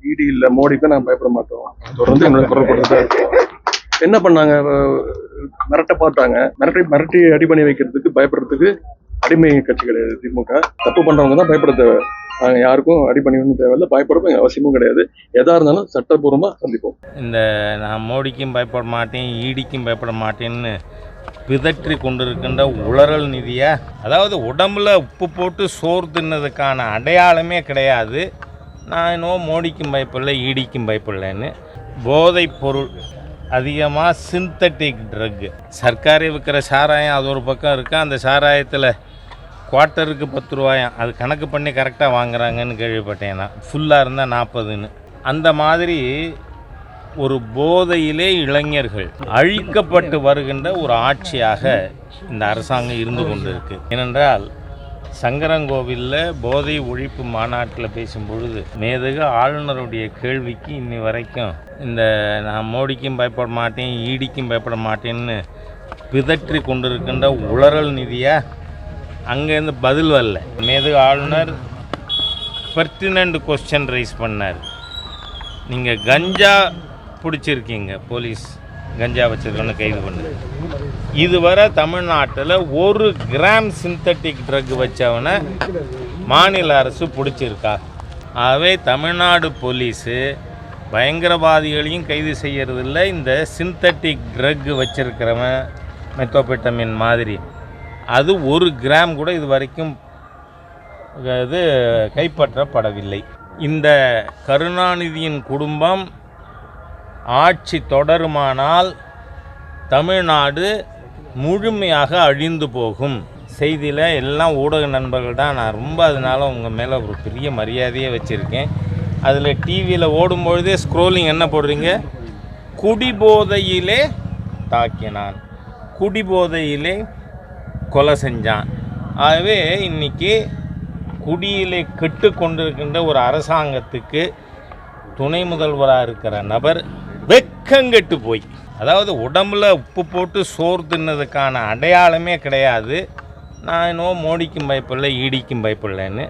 இடி இல்லை மோடிக்கும் நான் பயப்பட மாட்டோம். தொடர்ந்து என்னோட குரல் கொடுத்து தான் இருக்கோம். என்ன பண்ணாங்க? மிரட்ட பார்த்தாங்க. மிரட்டி அடி பண்ணி வைக்கிறதுக்கு பயப்படுறதுக்கு அடிமை கட்சி கிடையாது திமுக. தப்பு பண்றவங்க தான் பயப்பட தேவை. நாங்க யாருக்கும் அடி பண்ணிக்கணும் தேவையில்லை, பயப்படவும் அவசியமும் கிடையாது. எதா இருந்தாலும் சட்டப்பூர்வமா சந்திப்போம். நான் மோடிக்கும் பயப்பட மாட்டேன், ஈடிக்கும் பயப்பட மாட்டேன்னு பிதற்றி கொண்டிருக்கின்ற உளறல் நிதியை, அதாவது உடம்புல உப்பு போட்டு சோறு தின்னதுக்கான அடையாளமே கிடையாது. நான் இன்னும் மோடிக்கும் பயப்படல, ஈடிக்கும் பயப்படலன்னு. போதைப் பொருள் அதிகமாக சிந்தட்டிக் ட்ரக்கு, சர்க்காரே விற்கிற சாராயம் அது ஒரு பக்கம் இருக்குது. அந்த சாராயத்தில் குவார்ட்டருக்கு 10 ரூபாயாம், அது கணக்கு பண்ணி கரெக்டாக வாங்குறாங்கன்னு கேள்விப்பட்டேன். நான் ஃபுல்லாக இருந்தால் 40ன்னு. அந்த மாதிரி ஒரு போதையிலே இளைஞர்கள் அழிக்கப்பட்டு வருகின்ற ஒரு ஆட்சியாக இந்த அரசாங்கம் இருந்து கொண்டு இருக்கு. ஏனென்றால் சங்கரங்கோவிலில் போதை ஒழிப்பு மாநாட்டில் பேசும்பொழுது மேதகு ஆளுநருடைய கேள்விக்கு இன்னி வரைக்கும் நான் மோடிக்கும் பயப்பட மாட்டேன், ஈடிக்கும் பயப்பட மாட்டேன்னு பிதற்றி கொண்டிருக்கின்ற உளறல் நிதியை அங்கேருந்து பதில் வரல. மேதகு ஆளுநர் பெர்டினன்ட் கொஸ்டின் ரைஸ் பண்ணார். நீங்கள் கஞ்சா பிடிச்சிருக்கீங்க, போலீஸ் கஞ்சா வச்சிருக்கோன்னு கைது பண்ணுது. இதுவரை தமிழ்நாட்டில் 1 கிராம் சிந்தட்டிக் ட்ரக் வச்சவனை மாநில அரசு பிடிச்சிருக்கா? ஆகவே தமிழ்நாடு போலீஸு பயங்கரவாதிகளையும் கைது செய்யறதில்லை. இந்த சிந்தட்டிக் ட்ரக் வச்சிருக்கிறவன் மெத்தோபெட்டமின் மாதிரி அது 1 கிராம் கூட இது வரைக்கும் இது கைப்பற்றப்படவில்லை. இந்த கருணாநிதியின் குடும்பம் ஆட்சி தொடருமானால் தமிழ்நாடு முழுமையாக அழிந்து போகும். செய்தியில் எல்லாம் ஊடக நண்பர்கள் தான். நான் ரொம்ப அதனால் உங்கள் மேலே ஒரு பெரிய மரியாதையே வச்சுருக்கேன். அதில் டிவியில் ஓடும்பொழுதே ஸ்க்ரோலிங் என்ன போடுறீங்க? குடிபோதையிலே தாக்கினான், குடிபோதையிலே கொலை செஞ்சான். ஆகவே இன்றைக்கி குடியிலே கெட்டு கொண்டிருக்கின்ற ஒரு அரசாங்கத்துக்கு துணை முதல்வராக இருக்கிற நபர் வெக்கங்கெட்டு போய், அதாவது உடம்புல உப்பு போட்டு சோறு தின்னதுக்கான அடையாளமே கிடையாது. நான் இன்னும் மோடிக்கும் பயப்படல, ஈடிக்கும் பயப்படலன்னு